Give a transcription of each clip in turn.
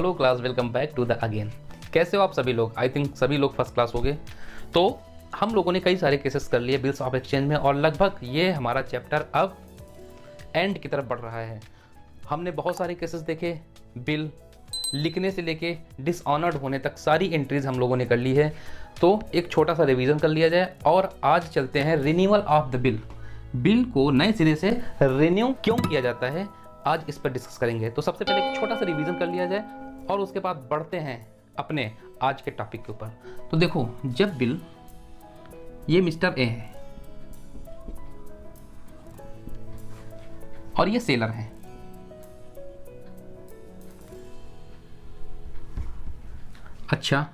Hello class, welcome back to the again. कैसे हो आप सभी लोग? आई थिंक सभी लोग फर्स्ट क्लास हो गए। तो हम लोगों ने कई सारे केसेस कर लिए बिल्स ऑफ एक्सचेंज में और लगभग ये हमारा चैप्टर अब एंड की तरफ बढ़ रहा है। हमने बहुत सारे केसेस देखे, बिल लिखने से लेके डिसऑनर्ड होने तक सारी एंट्रीज हम लोगों ने कर ली है। तो एक छोटा सा रिवीजन कर लिया जाए और आज चलते हैं renewal of the bill. Bill को नए सिरे से रिन्यू क्यों किया जाता है, आज इस पर डिस्कस करेंगे। तो सबसे पहले एक छोटा सा रिवीजन कर लिया जाए और उसके बाद बढ़ते हैं अपने आज के टॉपिक के ऊपर। तो देखो, जब बिल, ये मिस्टर ए है और ये सेलर है, अच्छा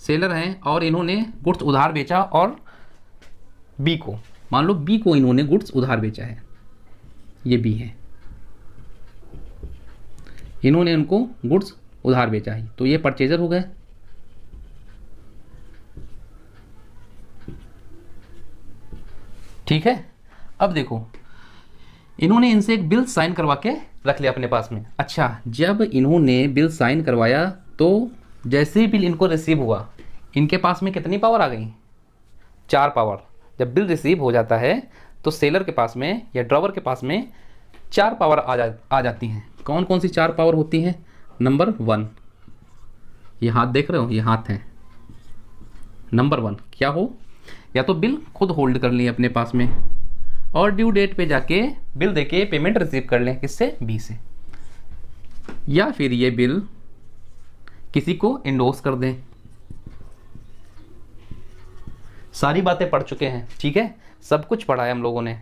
सेलर हैं और इन्होंने गुड्स उधार बेचा और बी को, मान लो बी को इन्होंने गुड्स उधार बेचा है, ये बी है, इन्होंने इनको गुड्स उधार बेचा है, तो ये परचेजर हो गए। ठीक है, अब देखो इन्होंने इनसे एक बिल साइन करवा के रख लिया अपने पास में। अच्छा, जब इन्होंने बिल साइन करवाया तो जैसे ही बिल इनको रिसीव हुआ, इनके पास में कितनी पावर आ गई? 4 पावर। जब बिल रिसीव हो जाता है तो सेलर के पास में या ड्रॉवर के पास में 4 पावर आ जाती हैं। कौन कौन सी 4 पावर होती हैं? नंबर 1, ये हाथ देख रहे हो, ये हाथ है। नंबर 1 क्या हो? या तो बिल खुद होल्ड कर लें अपने पास में और ड्यू डेट पे जाके बिल देके पेमेंट रिसीव कर लें, किससे? बी से। या फिर ये बिल किसी को इंडोर्स कर दें। सारी बातें पढ़ चुके हैं, ठीक है, सब कुछ पढ़ा है हम लोगों ने।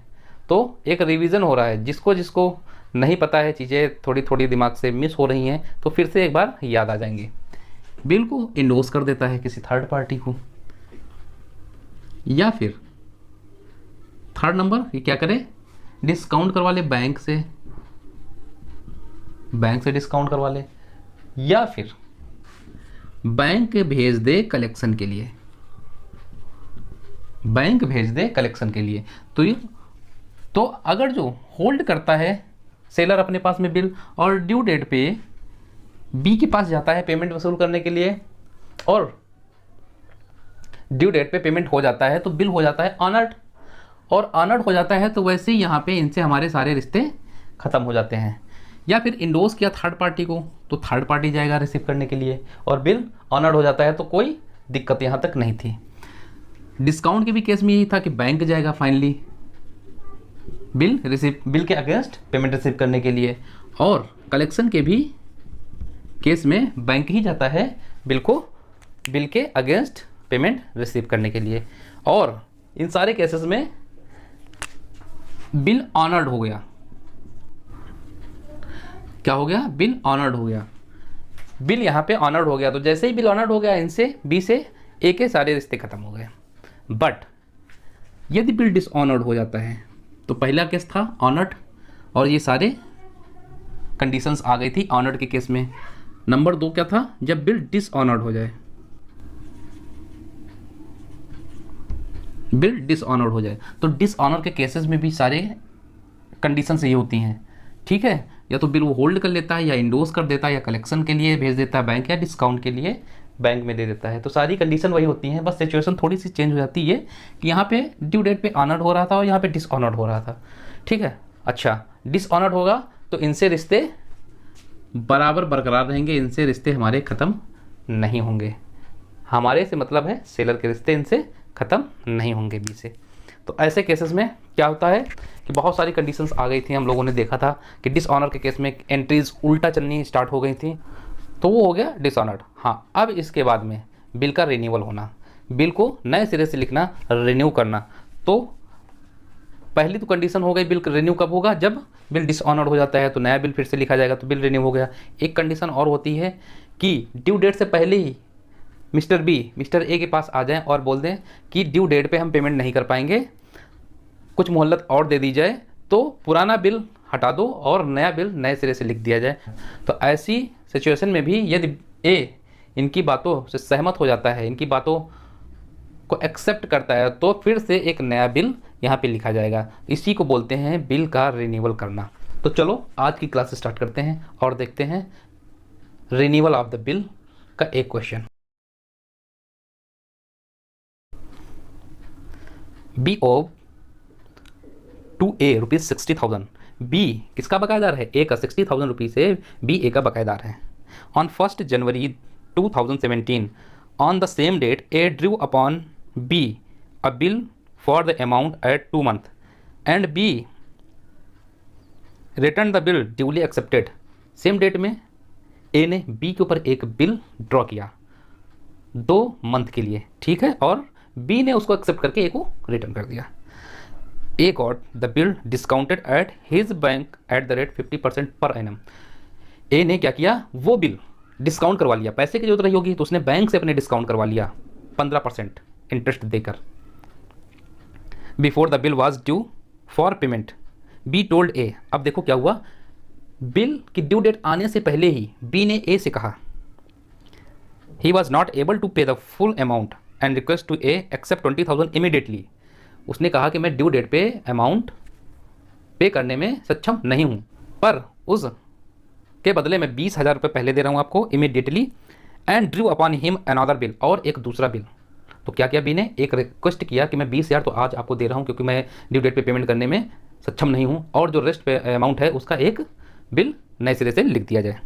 तो एक रिवीजन हो रहा है, जिसको जिसको नहीं पता है, चीज़ें थोड़ी थोड़ी दिमाग से मिस हो रही हैं, तो फिर से एक बार याद आ जाएंगे। बिल को इंडोर्स कर देता है किसी थर्ड पार्टी को, या फिर थर्ड नंबर ये क्या करे? डिस्काउंट करवा ले बैंक से, बैंक से डिस्काउंट करवा ले, या फिर बैंक भेज दे कलेक्शन के लिए, बैंक भेज दे कलेक्शन के लिए। तो अगर जो होल्ड करता है सेलर अपने पास में बिल और ड्यू डेट पे बी के पास जाता है पेमेंट वसूल करने के लिए और ड्यू डेट पे पेमेंट हो जाता है, तो बिल हो जाता है ऑनर्ड, और ऑनर्ड हो जाता है तो वैसे ही यहाँ पे इनसे हमारे सारे रिश्ते खत्म हो जाते हैं। या फिर इंडोर्स किया थर्ड पार्टी को, तो थर्ड पार्टी जाएगा रिसीव करने के लिए और बिल ऑनर्ड हो जाता है, तो कोई दिक्कत यहाँ तक नहीं थी। डिस्काउंट के भी केस में यही था कि बैंक जाएगा फाइनली बिल के अगेंस्ट पेमेंट रिसीव करने के लिए, और कलेक्शन के भी केस में बैंक ही जाता है बिल के अगेंस्ट पेमेंट रिसीव करने के लिए। और इन सारे केसेस में बिल ऑनर्ड हो गया। क्या हो गया? बिल ऑनर्ड हो गया। बिल यहाँ पे ऑनर्ड हो गया, तो जैसे ही बिल ऑनर्ड हो गया, इनसे बी से ए के सारे रिश्ते खत्म हो गए। बट यदि बिल डिसऑनर्ड हो जाता है, तो पहला केस था ऑनर्ड और ये सारे कंडीशंस आ गई थी ऑनर्ड के केस में। नंबर 2 क्या था? जब बिल डिसऑनर्ड हो जाए, बिल डिसऑनर्ड हो जाए, तो डिसऑनर के केसेस में भी सारे कंडीशंस ये होती हैं, ठीक है। या तो बिल वो होल्ड कर लेता है, या इंडोर्स कर देता है, या कलेक्शन के लिए भेज देता है बैंक, या डिस्काउंट के लिए बैंक में दे देता है। तो सारी कंडीशन वही होती हैं, बस सिचुएशन थोड़ी सी चेंज हो जाती है कि यहाँ पे ड्यू डेट पे ऑनर्ड हो रहा था और यहाँ पे डिसऑनर्ड हो रहा था, ठीक है। अच्छा, डिसऑनर्ड होगा तो इनसे रिश्ते बराबर बरकरार रहेंगे, इनसे रिश्ते हमारे ख़त्म नहीं होंगे। हमारे से मतलब है सेलर के रिश्ते इनसे ख़त्म नहीं होंगे बी से। तो ऐसे केसेस में क्या होता है कि बहुत सारी कंडीशंस आ गई थी, हम लोगों ने देखा था कि डिसऑनर के केस में एंट्रीज उल्टा चलनी स्टार्ट हो गई थी, तो वो हो गया डिसऑनर्ड। हाँ, अब इसके बाद में बिल का रिन्यूअल होना, बिल को नए सिरे से लिखना, रिन्यू करना। तो पहली तो कंडीशन हो गई, बिल रिन्यू कब होगा? जब बिल डिसऑनर्ड हो जाता है, तो नया बिल फिर से लिखा जाएगा, तो बिल रिन्यू हो गया। एक कंडीशन और होती है कि ड्यू डेट से पहले ही मिस्टर ए के पास आ जाएं और बोल दें कि ड्यू डेट पे हम पेमेंट नहीं कर पाएंगे, कुछ मोहलत और दे दी जाए, तो पुराना बिल हटा दो और नया बिल नए सिरे से लिख दिया जाए। तो ऐसी सिचुएशन में भी यदि ए इनकी बातों से सहमत हो जाता है, इनकी बातों को एक्सेप्ट करता है, तो फिर से एक नया बिल यहाँ पे लिखा जाएगा। इसी को बोलते हैं बिल का रिन्यूअल करना। तो चलो आज की क्लास स्टार्ट करते हैं और देखते हैं रिन्यूअल ऑफ द बिल का एक question. B owe to A rupees 60,000। B किसका बकायेदार है? ए का 60,000 रुपीज से बी ए का बकायेदार है। On 1 January 2017 on the same date A drew upon B a bill for the amount at 2 months and B return the bill duly accepted. Same date में A ने बी के ऊपर एक बिल ड्रॉ किया 2 month के लिए, ठीक है, और बी ने उसको एक्सेप्ट करके ए को रिटर्न कर दिया। A got the bill discounted at his bank at the rate 50% per annum. ए ने क्या किया? वो बिल डिस्काउंट करवा लिया, पैसे की जरूरत रही होगी तो उसने बैंक से अपने डिस्काउंट करवा लिया 15% इंटरेस्ट देकर। Before the bill was due for payment B told A. अब देखो क्या हुआ, बिल की ड्यू डेट आने से पहले ही बी ने ए से कहा he was not able to pay the full amount and request to A accept 20,000 immediately. उसने कहा कि मैं ड्यू डेट पे अमाउंट पे करने में सक्षम नहीं हूँ, पर उस के बदले मैं 20,000 रुपये पहले दे रहा हूँ आपको immediately and Drew upon him another bill, और एक दूसरा बिल। तो क्या किया बी ने? एक रिक्वेस्ट किया कि मैं 20,000 तो आज आपको दे रहा हूँ क्योंकि मैं ड्यू डेट पे पेमेंट करने में सक्षम नहीं हूँ, और जो रेस्ट पे अमाउंट है उसका एक बिल नए सिरे से लिख दिया जाए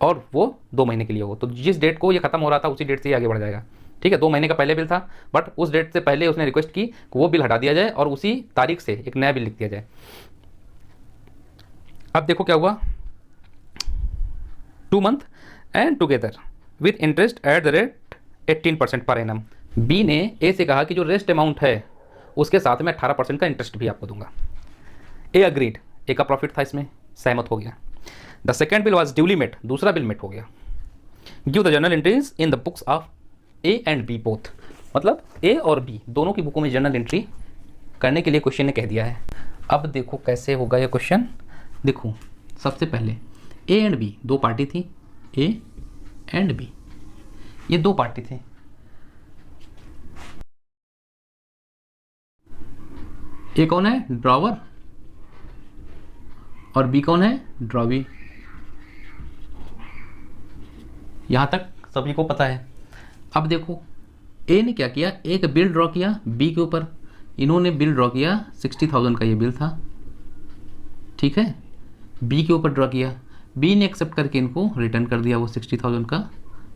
और वो 2 महीने के लिए हो। तो जिस डेट को ये खत्म हो रहा था उसी डेट से ही आगे बढ़ जाएगा, ठीक है। 2 महीने का पहले बिल था, बट उस डेट से पहले उसने रिक्वेस्ट की कि वो बिल हटा दिया जाए और उसी तारीख से एक नया बिल लिख दिया जाए। अब देखो क्या हुआ, 2 months and together with interest eight the rate 18% per annum. B ने ए से कहा कि जो रेस्ट अमाउंट है उसके साथ में 18% का इंटरेस्ट भी आपको दूंगा। ए अग्रीड, ए का प्रॉफिट था, इसमें सहमत हो गया। The second bill was duly met, दूसरा बिल मेट हो गया। Give the journal entries in the books of A and B both, मतलब ए और बी दोनों की बुकों में जर्नल एंट्री करने के लिए क्वेश्चन ने कह दिया है। अब देखो कैसे होगा ये क्वेश्चन। देखो सबसे पहले ए एंड बी 2 पार्टी थी, ए एंड बी ये 2 पार्टी थे। ए कौन है? ड्रॉवर, और बी कौन है? ड्रॉवी। यहां तक सभी को पता है। अब देखो ए ने क्या किया, एक बिल ड्रॉ किया बी के ऊपर, इन्होंने बिल ड्रॉ किया 60,000 का, ये बिल था, ठीक है, बी के ऊपर ड्रॉ किया, बी ने एक्सेप्ट करके इनको रिटर्न कर दिया वो 60,000 का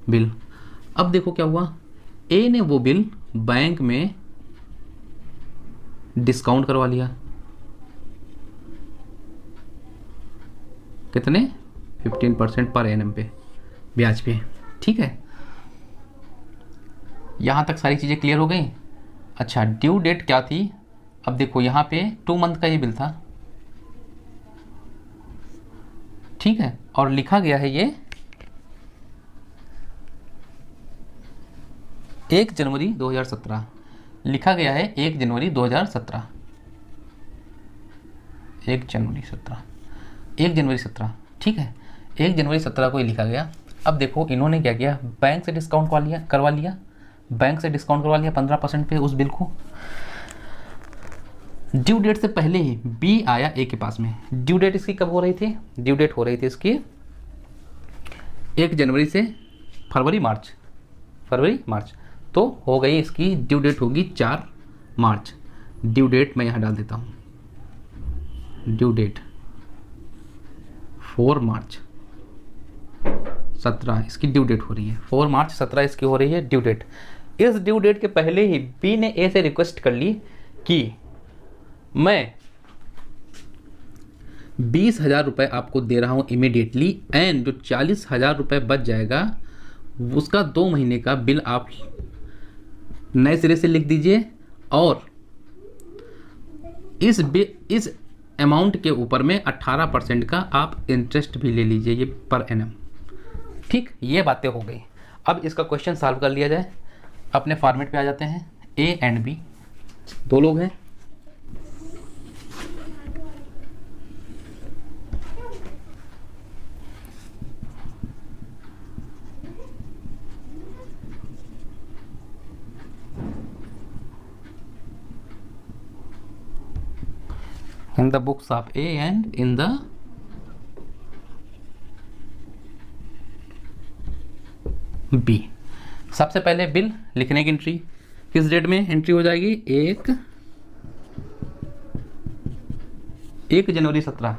बिल। अब देखो क्या हुआ, ए ने वो बिल बैंक में डिस्काउंट करवा लिया, कितने? 15% पर एनम पे, ब्याज पे, ठीक है। यहाँ तक सारी चीज़ें क्लियर हो गई। अच्छा, ड्यू डेट क्या थी? अब देखो यहाँ पे 2 month का ये बिल था, ठीक है, और लिखा गया है ये 1 जनवरी 2017, लिखा गया है 1 जनवरी 2017, 1 जनवरी 17, ठीक है, 1 जनवरी 17 को ये लिखा गया। अब देखो इन्होंने क्या किया, बैंक से डिस्काउंट करवा लिया, बैंक से डिस्काउंट करवा लिया 15% पे उस बिल को। ड्यू डेट से पहले ही बी आया ए के पास में। ड्यू डेट इसकी कब हो रही थी? ड्यू डेट हो रही थी इसकी 1 जनवरी से फरवरी मार्च, तो हो गई इसकी ड्यू डेट होगी 4 मार्च। ड्यू डेट मैं यहाँ डाल देता हूँ, ड्यू डेट 4 मार्च 17 इसकी ड्यू डेट हो रही है, 4 मार्च 17 इसकी हो रही है ड्यू डेट। इस ड्यू डेट के पहले ही बी ने ए से रिक्वेस्ट कर ली कि मैं 20,000 रुपये आपको दे रहा हूँ इमीडिएटली, एंड जो 40,000 रुपये बच जाएगा उसका 2 महीने का बिल आप नए सिरे से लिख दीजिए, और इस अमाउंट के ऊपर में 18% का आप इंटरेस्ट भी ले लीजिए, ये पर एनम, ठीक। ये बातें हो गई। अब इसका क्वेश्चन सॉल्व कर लिया जाए। अपने फॉर्मेट पे आ जाते हैं। ए एंड बी 2 लोग हैं, in the books of A and in the B. सबसे पहले बिल लिखने की एंट्री किस डेट में एंट्री हो जाएगी? 1 जनवरी 17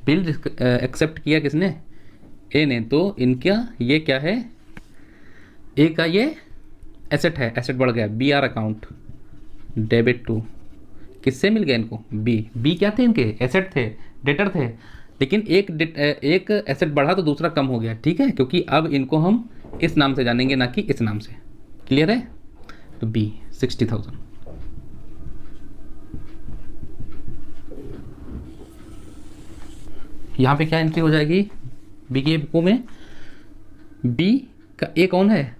बिल एक्सेप्ट किया किसने? ए ने। तो इनका ये क्या है? ए का ये एसेट है, एसेट बढ़ गया, B R account, debit to किससे मिल गया इनको? बी। बी क्या थे इनके? एसेट थे, डेटर थे, लेकिन एक एसेट बढ़ा तो दूसरा कम हो गया, ठीक है, क्योंकि अब इनको हम इस नाम से जानेंगे ना कि इस नाम से। क्लियर है? तो बी 60,000। यहाँ पे क्या एंट्री हो जाएगी बी के बुकों में? बी का ए कौन है?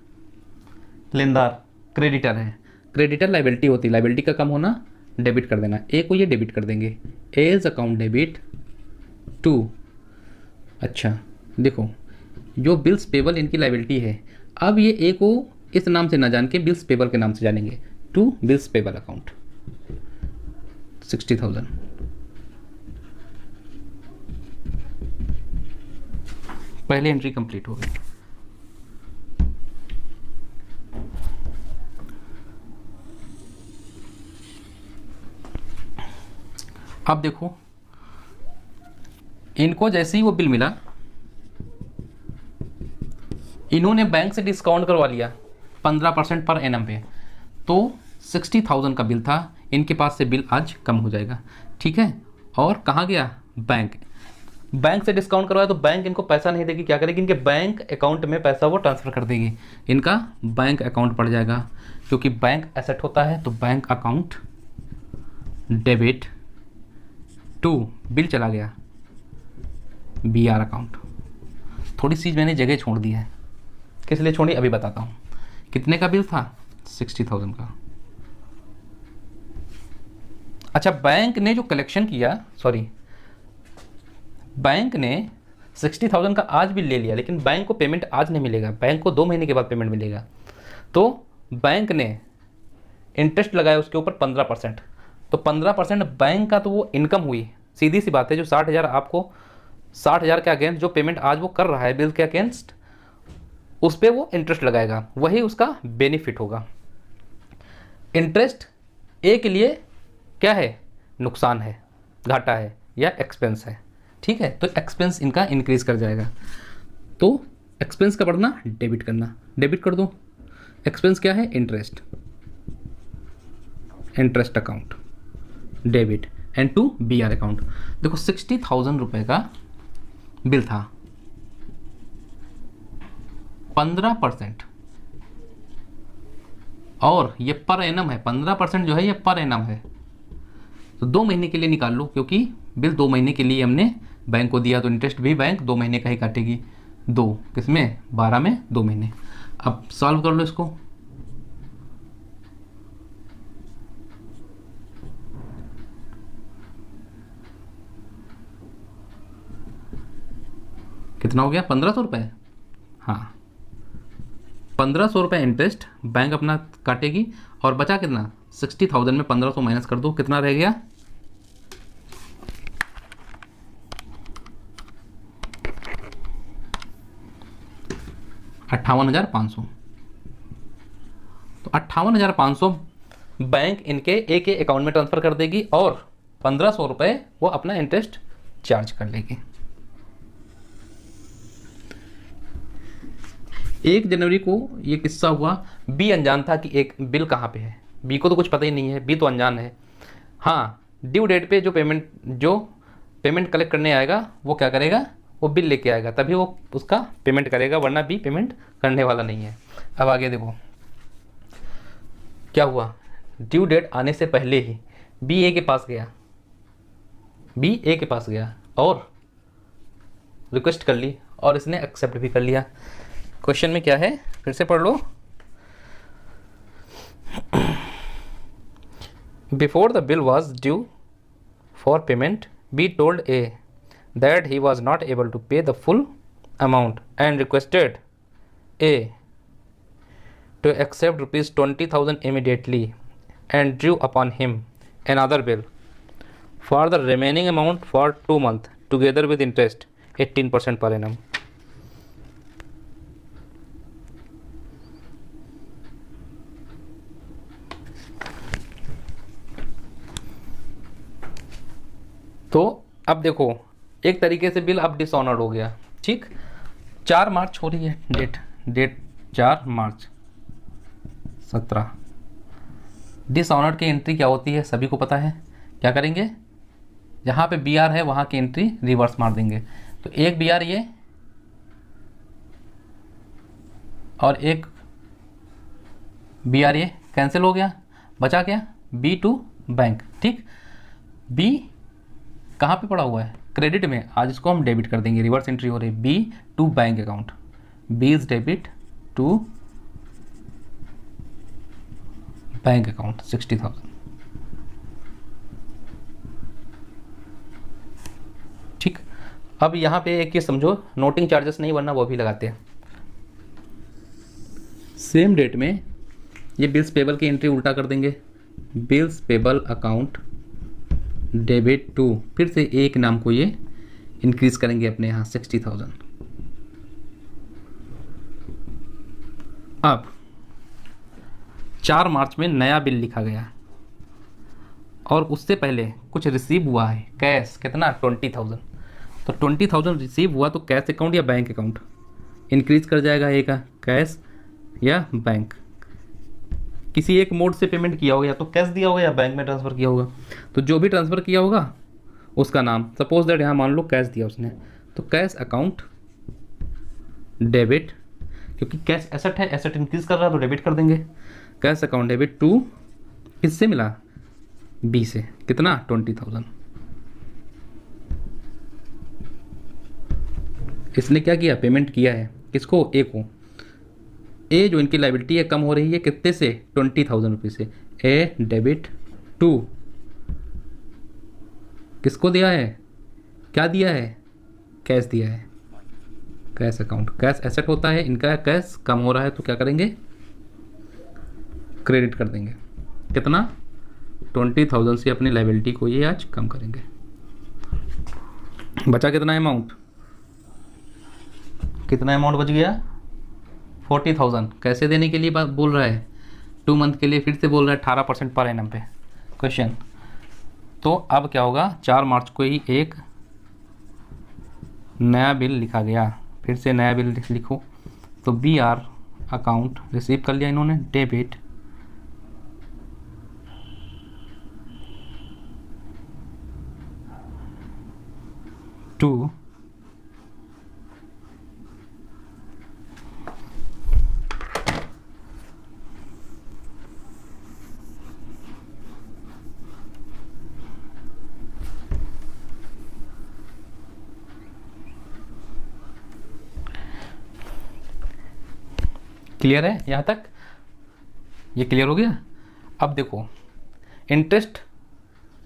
लेनदार, क्रेडिटर है। क्रेडिटर लाइबिलिटी होती है, लाइबिलिटी का कम होना, डेबिट कर देना। ए को ये डेबिट कर देंगे, एज अकाउंट डेबिट टू। अच्छा देखो, जो बिल्स पेबल इनकी लाइबिलिटी है, अब ये ए को इस नाम से ना जान के बिल्स पेबल के नाम से जानेंगे, टू बिल्स पेबल अकाउंट 60,000। पहले एंट्री कंप्लीट हो गई। अब देखो, इनको जैसे ही वो बिल मिला, इन्होंने बैंक से डिस्काउंट करवा लिया 15% पर एनम पे, तो 60,000 का बिल था, इनके पास से बिल आज कम हो जाएगा, ठीक है। और कहाँ गया? बैंक। बैंक से डिस्काउंट करवाया तो बैंक इनको पैसा नहीं देगी, क्या करेगी? इनके बैंक अकाउंट में पैसा वो ट्रांसफ़र कर देगी, इनका बैंक अकाउंट पड़ जाएगा, क्योंकि बैंक एसेट होता है। तो bank account debit to bill चला गया बी आर अकाउंट। थोड़ी सी मैंने जगह छोड़ दी है, किस लिए छोड़ी अभी बताता हूँ। कितने का बिल था? 60,000 का। अच्छा, बैंक ने जो कलेक्शन किया, सॉरी, बैंक ने 60,000 का आज बिल ले लिया, लेकिन बैंक को पेमेंट आज नहीं मिलेगा, बैंक को 2 महीने के बाद पेमेंट मिलेगा। तो बैंक ने इंटरेस्ट लगाया उसके ऊपर 15%, तो 15% बैंक का तो वो इनकम हुई, सीधी सी बात है। जो 60,000 आपको 60,000 के अगेंस्ट जो पेमेंट आज वो कर रहा है बिल के अगेंस्ट, उस पर वो इंटरेस्ट लगाएगा, वही उसका बेनिफिट होगा। इंटरेस्ट ए के लिए क्या है? नुकसान है, घाटा है या एक्सपेंस है, ठीक है। तो एक्सपेंस इनका इंक्रीज कर जाएगा, तो एक्सपेंस का बढ़ना, डेबिट करना, डेबिट कर दो। एक्सपेंस क्या है? Interest, interest account debit and to B R account. देखो 60,000 रुपये का बिल था, 15%, और ये पर एनम है, 15% जो है ये पर एनम है, तो 2 महीने के लिए निकाल लो, क्योंकि बिल 2 महीने के लिए हमने बैंक को दिया, तो इंटरेस्ट भी बैंक 2 महीने का ही काटेगी। 2 किसमें? 12 में 2 महीने। अब सॉल्व कर लो इसको। कितना हो गया? 1,500 रुपये। हाँ, 1,500 रुपये इंटरेस्ट बैंक अपना काटेगी, और बचा कितना? 60,000 में 1,500 माइनस कर दो, कितना रह गया? 58,500। तो 58,500 बैंक इनके ए के अकाउंट में ट्रांसफ़र कर देगी, और 1,500 रुपये वो अपना इंटरेस्ट चार्ज कर लेगी। 1 जनवरी को ये किस्सा हुआ। बी अनजान था कि एक बिल कहाँ पे है, बी को तो कुछ पता ही नहीं है, बी तो अनजान है। हाँ, ड्यू डेट पे जो पेमेंट कलेक्ट करने आएगा वो क्या करेगा? वो बिल लेके आएगा, तभी वो उसका पेमेंट करेगा, वरना बी पेमेंट करने वाला नहीं है। अब आगे देखो क्या हुआ। ड्यू डेट आने से पहले ही बी ए के पास गया, और रिक्वेस्ट कर ली, और इसने एक्सेप्ट भी कर लिया। क्वेश्चन में क्या है, फिर से पढ़ लो। Before the bill was due for payment, B told A that he was not able to pay the full amount and requested A to accept rupees 20,000 immediately, and drew upon him another bill for the remaining amount for 2 months together with interest 18% per annum. तो अब देखो एक तरीके से bill अब dishonoured हो गया, ठीक। 4 मार्च हो रही है डेट 4 मार्च 17। डिसऑनर्ड की एंट्री क्या होती है सभी को पता है, क्या करेंगे, जहाँ पे BR है वहाँ की एंट्री रिवर्स मार देंगे। तो एक BR ये और एक BR ये कैंसिल हो गया, बचा क्या B टू बैंक, ठीक। B कहाँ पे पड़ा हुआ है, क्रेडिट में, आज इसको हम डेबिट कर देंगे, रिवर्स एंट्री हो रही है B to bank account, B is debit to bank account 60,000, ठीक। अब यहाँ पे एक ये समझो नोटिंग चार्जेस नहीं, वरना वो भी लगाते हैं। सेम डेट में ये बिल्स पेबल की एंट्री उल्टा कर देंगे, bills payable account debit to, फिर से एक नाम को ये इंक्रीज करेंगे अपने यहाँ 60,000। अब 4 मार्च में नया बिल लिखा गया और उससे पहले कुछ रिसीव हुआ है कैश, कितना 20,000। तो 20,000 रिसीव हुआ तो कैश अकाउंट या बैंक अकाउंट इंक्रीज कर जाएगा, एक कैश या बैंक। किसी एक मोड से पेमेंट किया होगा, या तो कैश दिया होगा या बैंक में ट्रांसफ़र किया होगा। तो जो भी ट्रांसफ़र किया होगा उसका नाम, सपोज दैट यहाँ मान लो कैश दिया उसने, तो कैश अकाउंट डेबिट, क्योंकि कैश एसेट है, एसेट इंक्रीज कर रहा है तो डेबिट कर देंगे, कैश अकाउंट डेबिट टू, किससे मिला B से, कितना 20,000। इसने क्या किया, पेमेंट किया है, किसको, A को। A जो इनकी लाइबिलिटी है कम हो रही है कितने से, 20,000 रुपये से। A डेबिट टू, किसको दिया है, क्या दिया है, कैश दिया है, कैश अकाउंट, कैश एसेट होता है इनका, कैश कम हो रहा है तो क्या करेंगे, क्रेडिट कर देंगे, कितना 20,000 से अपनी लाइबिलिटी को ये आज कम करेंगे। बचा कितना अमाउंट, कितना अमाउंट बच गया 40,000। कैसे देने के लिए बात बोल रहा है, 2 मंथ के लिए, फिर से बोल रहा है 18% पर एनम पे क्वेश्चन। तो अब क्या होगा, 4 मार्च को ही एक नया बिल लिखा गया, फिर से नया बिल लिखो। तो BR अकाउंट रिसीव कर लिया इन्होंने, डेबिट टू क्लियर है यहाँ तक, ये क्लियर हो गया। अब देखो इंटरेस्ट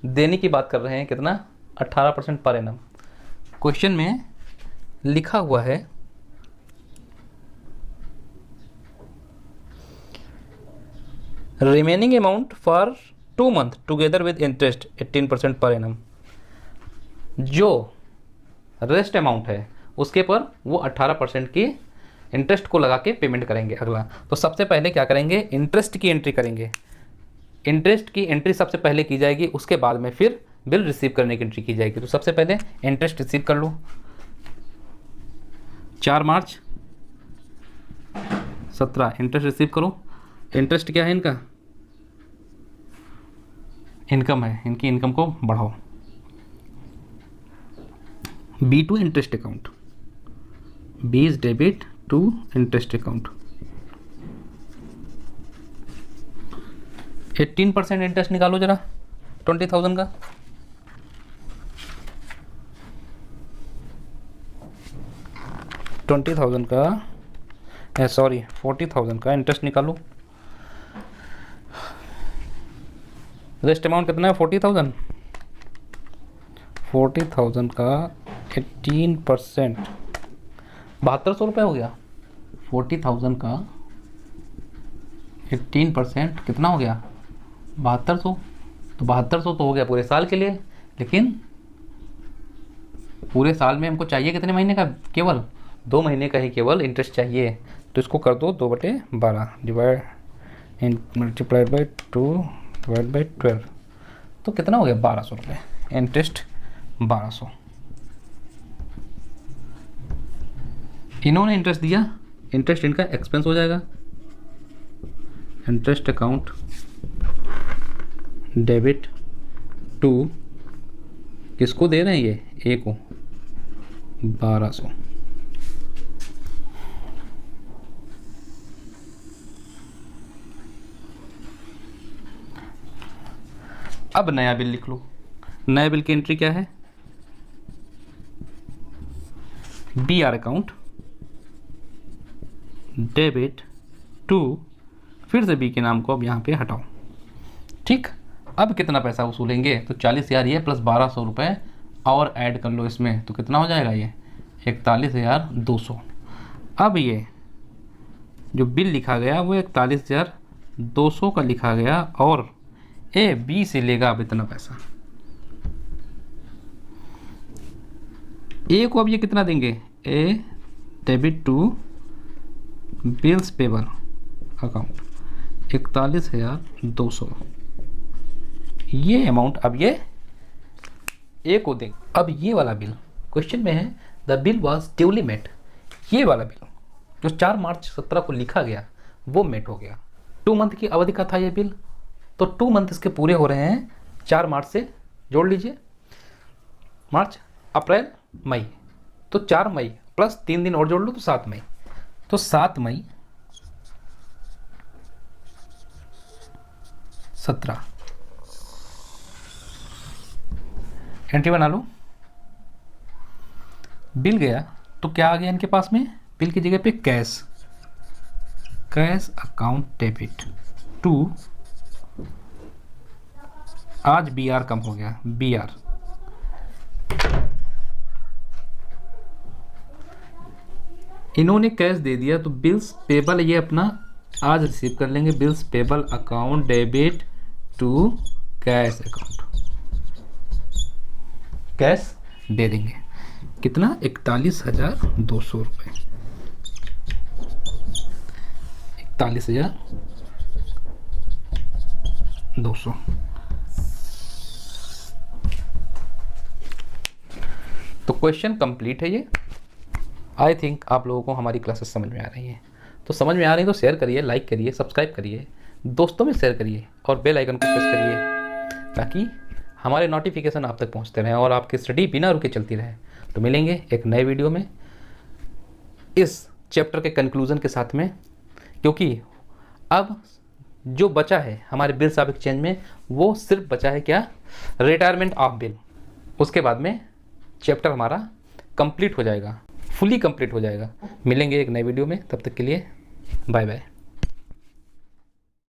देने की बात कर रहे हैं, कितना 18% पर एनम। क्वेश्चन में लिखा हुआ है remaining amount for 2 month together with interest 18% per annum. जो रेस्ट अमाउंट है उसके पर वो 18% की इंटरेस्ट को लगा के पेमेंट करेंगे अगला। तो सबसे पहले क्या करेंगे, इंटरेस्ट की एंट्री करेंगे, इंटरेस्ट की एंट्री सबसे पहले की जाएगी, उसके बाद में फिर बिल रिसीव करने की एंट्री की जाएगी। तो सबसे पहले इंटरेस्ट रिसीव कर लो, 4 मार्च 17 इंटरेस्ट रिसीव करो। इंटरेस्ट क्या है इनका, इनकम है, इनकी इनकम को बढ़ाओ। B to interest account, B is debit to interest account, 18% interest निकालो जरा 20,000 का। सॉरी 40,000 का इंटरेस्ट निकालो। रेस्ट अमाउंट कितना है 40,000, 40,000 का 18% 7200 रुपये हो गया। 40,000 का 18% कितना हो गया 7200। तो 7200 तो हो गया पूरे साल के लिए, लेकिन पूरे साल में हमको चाहिए कितने महीने का, केवल 2 महीने का ही केवल इंटरेस्ट चाहिए। तो इसको कर दो 2/12 divide multiplied by 2 divide by 12, तो कितना हो गया 1200 रुपये। इंटरेस्ट 1200। इन्होंने इंटरेस्ट दिया, इंटरेस्ट इनका एक्सपेंस हो जाएगा। इंटरेस्ट अकाउंट डेबिट टू, किसको दे रहे हैं ये, ए को, 1200। अब नया बिल लिख लो। नए बिल की एंट्री क्या है, B R account debit to, फिर से बी के नाम को अब यहाँ पे हटाओ। ठीक, अब कितना पैसा वसूलेंगे, तो 40,000 ये प्लस 1200 रुपये और ऐड कर लो इसमें, तो कितना हो जाएगा ये 41,200। अब ये जो बिल लिखा गया वो 41,200 का लिखा गया, और ए बी से लेगा अब इतना पैसा। ए को अब ये कितना देंगे, A debit to bills payable account 41,200, ये अमाउंट अब ये ए को देंगे। अब ये वाला बिल क्वेश्चन में है, the bill was duly met, ये वाला बिल जो 4 मार्च 17 को लिखा गया वो मेट हो गया। 2 मंथ की अवधि का था ये बिल, तो 2 मंथ इसके पूरे हो रहे हैं 4 मार्च से, जोड़ लीजिए, मार्च अप्रैल मई, तो 4 मई प्लस 3 दिन और जोड़ लो तो 7 मई, तो 7 मई 17 एंट्री बना लो। बिल गया तो क्या आ गया इनके पास में, बिल की जगह पे cash, cash account debit to, आज बी आर कम हो गया, बी आर इन्होंने कैश दे दिया तो बिल्स पेबल ये अपना आज रिसीव कर लेंगे, bills payable account debit to cash account, cash दे देंगे कितना 41,200 रुपये, 41,200। तो क्वेश्चन कंप्लीट है ये। आई थिंक आप लोगों को हमारी क्लासेस समझ में आ रही हैं, तो समझ में आ रही है तो शेयर करिए, लाइक करिए, सब्सक्राइब करिए, दोस्तों में शेयर करिए और बेल आइकन को प्रेस करिए ताकि हमारे नोटिफिकेशन आप तक पहुंचते रहें और आपकी स्टडी बिना रुके चलती रहे। तो मिलेंगे एक नए वीडियो में इस चैप्टर के कंक्लूजन के साथ में, क्योंकि अब जो बचा है हमारे बिल्स ऑफ एक्सचेंज में वो सिर्फ बचा है क्या, रिटायरमेंट ऑफ बिल। उसके बाद में चैप्टर हमारा कंप्लीट हो जाएगा, फुली कंप्लीट हो जाएगा। मिलेंगे एक नए वीडियो में, तब तक के लिए बाय बाय।